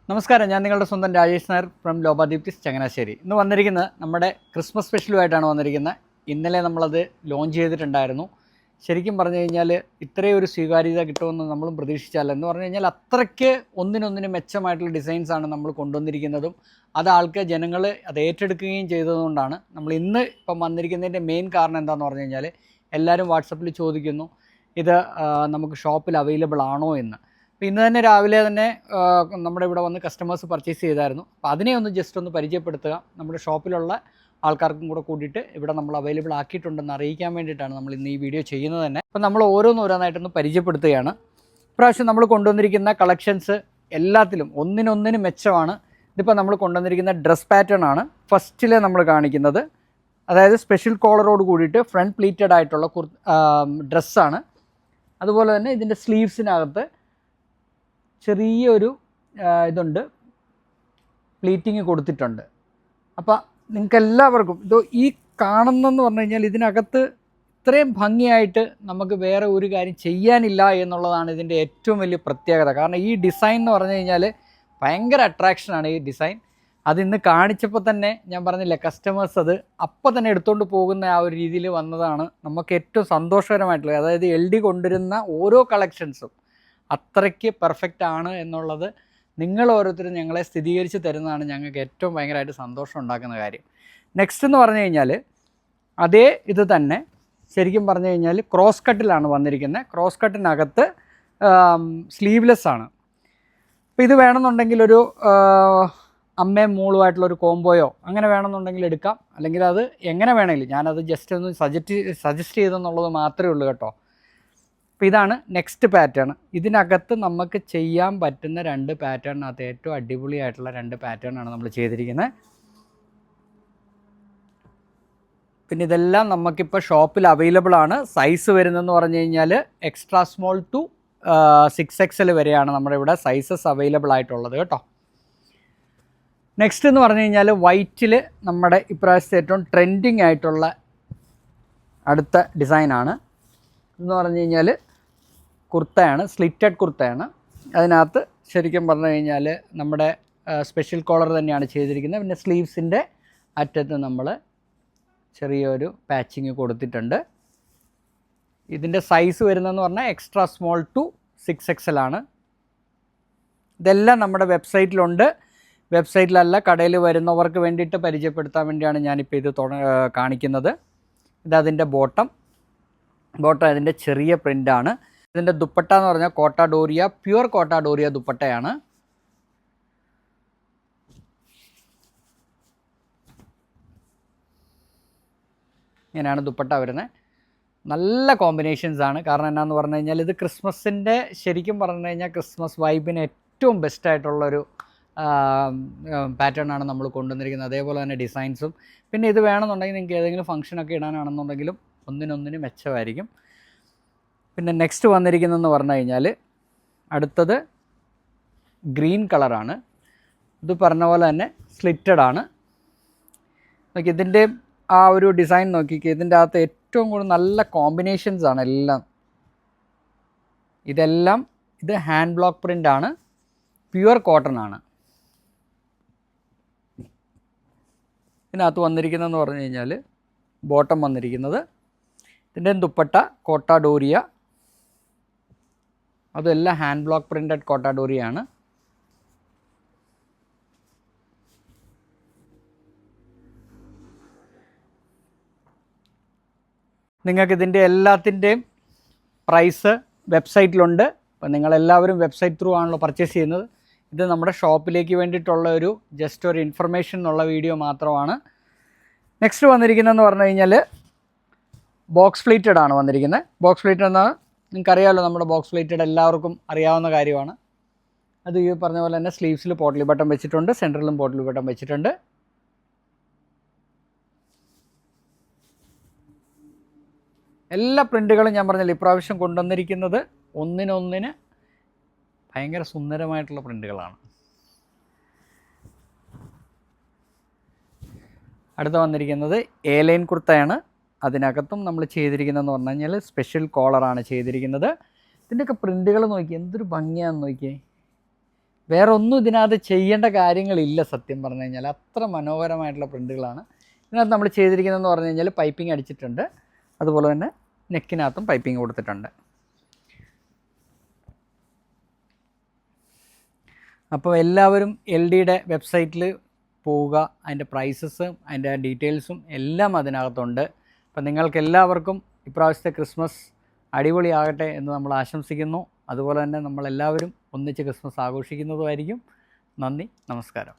നമസ്കാരം, ഞാൻ നിങ്ങളുടെ സ്വന്തം രാജേഷ് നായർ ഫ്രം ലോബാദീപ്തിസ് ചങ്ങനാശ്ശേരി. ഇന്ന് വന്നിരിക്കുന്നത് നമ്മുടെ ക്രിസ്മസ് സ്പെഷ്യലുമായിട്ടാണ് വന്നിരിക്കുന്നത്. ഇന്നലെ നമ്മളത് ലോഞ്ച് ചെയ്തിട്ടുണ്ടായിരുന്നു. ശരിക്കും പറഞ്ഞു കഴിഞ്ഞാൽ ഇത്രയും ഒരു സ്വീകാര്യത കിട്ടുമെന്ന് നമ്മളും പ്രതീക്ഷിച്ചാൽ. എന്ന് പറഞ്ഞു കഴിഞ്ഞാൽ അത്രയ്ക്ക് ഒന്നിനൊന്നിന് മെച്ചമായിട്ടുള്ള ഡിസൈൻസാണ് നമ്മൾ കൊണ്ടുവന്നിരിക്കുന്നതും അത് ജനങ്ങൾ അത് ഏറ്റെടുക്കുകയും ചെയ്തതുകൊണ്ടാണ് നമ്മൾ ഇന്ന് ഇപ്പം വന്നിരിക്കുന്നതിൻ്റെ മെയിൻ കാരണം എന്താണെന്ന് പറഞ്ഞു കഴിഞ്ഞാൽ എല്ലാവരും വാട്സപ്പിൽ ചോദിക്കുന്നു ഇത് നമുക്ക് ഷോപ്പിൽ അവൈലബിൾ ആണോ എന്ന്. അപ്പോൾ ഇന്ന് തന്നെ രാവിലെ തന്നെ നമ്മുടെ ഇവിടെ വന്ന് കസ്റ്റമേഴ്സ് പർച്ചേസ് ചെയ്തായിരുന്നു. അപ്പോൾ അതിനെ ഒന്ന് ജസ്റ്റ് ഒന്ന് പരിചയപ്പെടുത്തുക, നമ്മുടെ ഷോപ്പിലുള്ള ആൾക്കാർക്കും കൂടെ കൂടിയിട്ട് ഇവിടെ നമ്മൾ അവൈലബിൾ ആക്കിയിട്ടുണ്ടെന്ന് അറിയിക്കാൻ വേണ്ടിയിട്ടാണ് നമ്മൾ ഇന്ന് ഈ വീഡിയോ ചെയ്യുന്നത് തന്നെ. അപ്പോൾ നമ്മൾ ഓരോന്നായിട്ടൊന്ന് പരിചയപ്പെടുത്തുകയാണ്. ഇപ്രാവശ്യം നമ്മൾ കൊണ്ടുവന്നിരിക്കുന്ന കളക്ഷൻസ് എല്ലാത്തിലും ഒന്നിനൊന്നിന് മെച്ചമാണ്. ഇതിപ്പോൾ നമ്മൾ കൊണ്ടുവന്നിരിക്കുന്ന ഡ്രസ് പാറ്റേൺ ആണ് ഫസ്റ്റിൽ നമ്മൾ കാണിക്കുന്നത്. അതായത് സ്പെഷ്യൽ കോളറോട് കൂടിയിട്ട് ഫ്രണ്ട് പ്ലീറ്റഡ് ആയിട്ടുള്ള ഡ്രസ്സാണ്. അതുപോലെ തന്നെ ഇതിൻ്റെ സ്ലീവ്സിനകത്ത് ചെറിയൊരു ഇതുണ്ട്, പ്ലീറ്റിങ് കൊടുത്തിട്ടുണ്ട്. അപ്പോൾ നിങ്ങൾക്ക് എല്ലാവർക്കും ഈ കാണുന്നതെന്ന് പറഞ്ഞു കഴിഞ്ഞാൽ ഇതിനകത്ത് ഇത്രയും ഭംഗിയായിട്ട് നമുക്ക് വേറെ ഒരു കാര്യം ചെയ്യാനില്ല എന്നുള്ളതാണ് ഇതിൻ്റെ ഏറ്റവും വലിയ പ്രത്യേകത. കാരണം ഈ ഡിസൈൻ എന്ന് പറഞ്ഞു കഴിഞ്ഞാൽ ഭയങ്കര അട്രാക്ഷനാണ് ഈ ഡിസൈൻ. അതിന്ന് കാണിച്ചപ്പോൾ തന്നെ ഞാൻ പറഞ്ഞില്ലേ, കസ്റ്റമേഴ്സ് അത് അപ്പം തന്നെ എടുത്തുകൊണ്ട് പോകുന്ന ആ ഒരു രീതിയിൽ വന്നതാണ് നമുക്ക് ഏറ്റവും സന്തോഷകരമായിട്ടുള്ളത്. അതായത് LD കൊണ്ടുവരുന്ന ഓരോ കളക്ഷൻസും അത്രയ്ക്ക് പെർഫെക്റ്റ് ആണ് എന്നുള്ളത് നിങ്ങൾ ഓരോരുത്തരും ഞങ്ങളെ സ്ഥിരീകരിച്ച് തരുന്നതാണ് ഞങ്ങൾക്ക് ഏറ്റവും ഭയങ്കരമായിട്ട് സന്തോഷം ഉണ്ടാക്കുന്ന കാര്യം. നെക്സ്റ്റ് എന്ന് പറഞ്ഞു കഴിഞ്ഞാൽ അതേ ഇത് തന്നെ ശരിക്കും പറഞ്ഞു കഴിഞ്ഞാൽ ക്രോസ് കട്ടിലാണ് വന്നിരിക്കുന്നത്. ക്രോസ് കട്ടിനകത്ത് സ്ലീവ്ലെസ് ആണ്. അപ്പോൾ ഇത് വേണമെന്നുണ്ടെങ്കിൽ ഒരു അമ്മയും മോളുമായിട്ടുള്ളൊരു കോംബോയോ അങ്ങനെ വേണമെന്നുണ്ടെങ്കിൽ എടുക്കാം, അല്ലെങ്കിൽ അത് എങ്ങനെ വേണമെങ്കിലും ഞാനത് ജസ്റ്റ് ഒന്ന് സജസ്റ്റ് ചെയ്തെന്നുള്ളത് മാത്രമേ ഉള്ളൂ കേട്ടോ. അപ്പോൾ ഇതാണ് നെക്സ്റ്റ് പാറ്റേൺ. ഇതിനകത്ത് നമുക്ക് ചെയ്യാൻ പറ്റുന്ന രണ്ട് പാറ്റേണിനകത്ത് ഏറ്റവും അടിപൊളിയായിട്ടുള്ള രണ്ട് പാറ്റേണാണ് നമ്മൾ ചെയ്തിരിക്കുന്നത്. പിന്നെ ഇതെല്ലാം നമുക്കിപ്പോൾ ഷോപ്പിൽ അവൈലബിൾ ആണ്. സൈസ് വരുന്നതെന്ന് പറഞ്ഞു കഴിഞ്ഞാൽ എക്സ്ട്രാ സ്മോൾ ടു 6XL വരെയാണ് നമ്മുടെ ഇവിടെ സൈസസ് അവൈലബിൾ ആയിട്ടുള്ളത് കേട്ടോ. നെക്സ്റ്റ് എന്ന് പറഞ്ഞു കഴിഞ്ഞാൽ വൈറ്റിൽ നമ്മുടെ ഇപ്രാവശ്യത്തെ ഏറ്റവും ട്രെൻഡിങ് ആയിട്ടുള്ള അടുത്ത ഡിസൈനാണ്. എന്ന് പറഞ്ഞു കഴിഞ്ഞാൽ കുർത്തയാണ്, സ്ലിറ്റഡ് കുർത്തയാണ്. അതിനകത്ത് ശരിക്കും പറഞ്ഞു കഴിഞ്ഞാൽ നമ്മുടെ സ്പെഷ്യൽ കോളർ തന്നെയാണ് ചെയ്തിരിക്കുന്നത്. പിന്നെ സ്ലീവ്സിൻ്റെ അറ്റത്ത് നമ്മൾ ചെറിയൊരു പാച്ചിങ് കൊടുത്തിട്ടുണ്ട്. ഇതിൻ്റെ സൈസ് വരുന്നതെന്ന് പറഞ്ഞാൽ എക്സ്ട്രാ സ്മോൾ ടു 6XL ആണ്. ഇതെല്ലാം നമ്മുടെ വെബ്സൈറ്റിലുണ്ട്. വെബ്സൈറ്റിലല്ല, കടയിൽ വരുന്നവർക്ക് വേണ്ടിയിട്ട് പരിചയപ്പെടുത്താൻ വേണ്ടിയാണ് ഞാനിപ്പോൾ ഇത് കാണിക്കുന്നത്. ഇതതിൻ്റെ ബോട്ടം അതിൻ്റെ ചെറിയ പ്രിൻ്റാണ്. ഇതിൻ്റെ ദുപ്പട്ട എന്ന് പറഞ്ഞാൽ കോട്ട ഡോറിയ, പ്യുവർ കോട്ട ഡോറിയ ദുപ്പട്ടയാണ്. ഇങ്ങനെയാണ് ദുപ്പട്ട വരുന്നത്. നല്ല കോമ്പിനേഷൻസ് ആണ്. കാരണം എന്നാന്ന് പറഞ്ഞു കഴിഞ്ഞാൽ ഇത് ക്രിസ്മസിൻ്റെ ശരിക്കും പറഞ്ഞു കഴിഞ്ഞാൽ ക്രിസ്മസ് വൈബിന് ഏറ്റവും ബെസ്റ്റായിട്ടുള്ളൊരു പാറ്റേൺ ആണ് നമ്മൾ കൊണ്ടുവന്നിരിക്കുന്നത്. അതേപോലെ തന്നെ ഡിസൈൻസും. പിന്നെ ഇത് വേണമെന്നുണ്ടെങ്കിൽ നിങ്ങൾക്ക് ഏതെങ്കിലും ഫംഗ്ഷനൊക്കെ ഇടാനാണെന്നുണ്ടെങ്കിലും ഒന്നിനൊന്നിന് മെച്ചമായിരിക്കും. പിന്നെ നെക്സ്റ്റ് വന്നിരിക്കുന്നതെന്ന് പറഞ്ഞു കഴിഞ്ഞാൽ അടുത്തത് ഗ്രീൻ കളറാണ്. ഇത് പറഞ്ഞ പോലെ തന്നെ സ്ലിറ്റഡ് ആണ്. നോക്കി ഇതിൻ്റെ ആ ഒരു ഡിസൈൻ നോക്കിക്കേ. ഇതിൻ്റെ അകത്ത് ഏറ്റവും കൂടുതൽ നല്ല കോമ്പിനേഷൻസ് ആണ് എല്ലാം. ഇത് ഹാൻഡ് ബ്ലോക്ക് പ്രിൻ്റ് ആണ്, പ്യുവർ കോട്ടൺ ആണ്. ഇതിനകത്ത് വന്നിരിക്കുന്നതെന്ന് പറഞ്ഞു കഴിഞ്ഞാൽ ബോട്ടം വന്നിരിക്കുന്നത്, ഇതിൻ്റെ ദുപ്പട്ട കോട്ട ഡോറിയ, അതെല്ലാം ഹാൻഡ് ബ്ലോക്ക് പ്രിൻ്റഡ് കോട്ട ഡോറിയാണ്. നിങ്ങൾക്ക് ഇതിൻ്റെ എല്ലാത്തിൻ്റെയും പ്രൈസ് വെബ്സൈറ്റിലുണ്ട്. അപ്പോൾ നിങ്ങളെല്ലാവരും വെബ്സൈറ്റ് ത്രൂ ആണല്ലോ പർച്ചേസ് ചെയ്യുന്നത്. ഇത് നമ്മുടെ ഷോപ്പിലേക്ക് വേണ്ടിയിട്ടുള്ള ഒരു ജസ്റ്റ് ഒരു ഇൻഫർമേഷൻ എന്നുള്ള വീഡിയോ മാത്രമാണ്. നെക്സ്റ്റ് വന്നിരിക്കുന്നതെന്ന് പറഞ്ഞു കഴിഞ്ഞാൽ ബോക്സ് പ്ലീറ്റഡ് ആണ് വന്നിരിക്കുന്നത്. ബോക്സ് പ്ലീറ്റഡ് എന്നാൽ നിങ്ങൾക്കറിയാമല്ലോ, നമ്മുടെ ബോക്സ് പ്ലീറ്റഡ് എല്ലാവർക്കും അറിയാവുന്ന കാര്യമാണ്. അത് ഈ പറഞ്ഞ പോലെ തന്നെ സ്ലീവ്സിൽ പോട്ട്ലി ബട്ടൺ വെച്ചിട്ടുണ്ട്, സെൻറ്ററിലും പോട്ട്ലി ബട്ടൺ വെച്ചിട്ടുണ്ട്. എല്ലാ പ്രിൻ്റുകളും ഞാൻ പറഞ്ഞില്ല ഇപ്രാവശ്യം കൊണ്ടുവന്നിരിക്കുന്നത് ഒന്നിനൊന്നിന് ഭയങ്കര സുന്ദരമായിട്ടുള്ള പ്രിൻ്റുകളാണ്. അടുത്ത വന്നിരിക്കുന്നത് A-ലൈൻ കുർത്തയാണ്. അതിനകത്തും നമ്മൾ ചെയ്തിരിക്കുന്നതെന്ന് പറഞ്ഞു കഴിഞ്ഞാൽ സ്പെഷ്യൽ കോളറാണ് ചെയ്തിരിക്കുന്നത്. ഇതിൻ്റെയൊക്കെ പ്രിൻ്റുകൾ നോക്കി എന്തൊരു ഭംഗിയാണെന്ന് നോക്കിയേ. വേറെ ഒന്നും ഇതിനകത്ത് ചെയ്യേണ്ട കാര്യങ്ങളില്ല സത്യം പറഞ്ഞു കഴിഞ്ഞാൽ. അത്ര മനോഹരമായിട്ടുള്ള പ്രിൻ്റുകളാണ് ഇതിനകത്ത് നമ്മൾ ചെയ്തിരിക്കുന്നതെന്ന് പറഞ്ഞു കഴിഞ്ഞാൽ. പൈപ്പിംഗ് അടിച്ചിട്ടുണ്ട്, അതുപോലെ തന്നെ നെക്കിനകത്തും പൈപ്പിംഗ് കൊടുത്തിട്ടുണ്ട്. അപ്പോൾ എല്ലാവരും എൽ ഡിയുടെ വെബ്സൈറ്റിൽ പോവുക, അതിൻ്റെ പ്രൈസസും അതിൻ്റെ ഡീറ്റെയിൽസും എല്ലാം അതിനകത്തുണ്ട്. അപ്പം നിങ്ങൾക്ക് എല്ലാവർക്കും ഇപ്രാവശ്യത്തെ ക്രിസ്മസ് അടിപൊളിയാകട്ടെ എന്ന് നമ്മൾ ആശംസിക്കുന്നു. അതുപോലെ തന്നെ നമ്മളെല്ലാവരും ഒന്നിച്ച് ക്രിസ്മസ് ആഘോഷിക്കുന്നതുമായിരിക്കും. നന്ദി, നമസ്കാരം.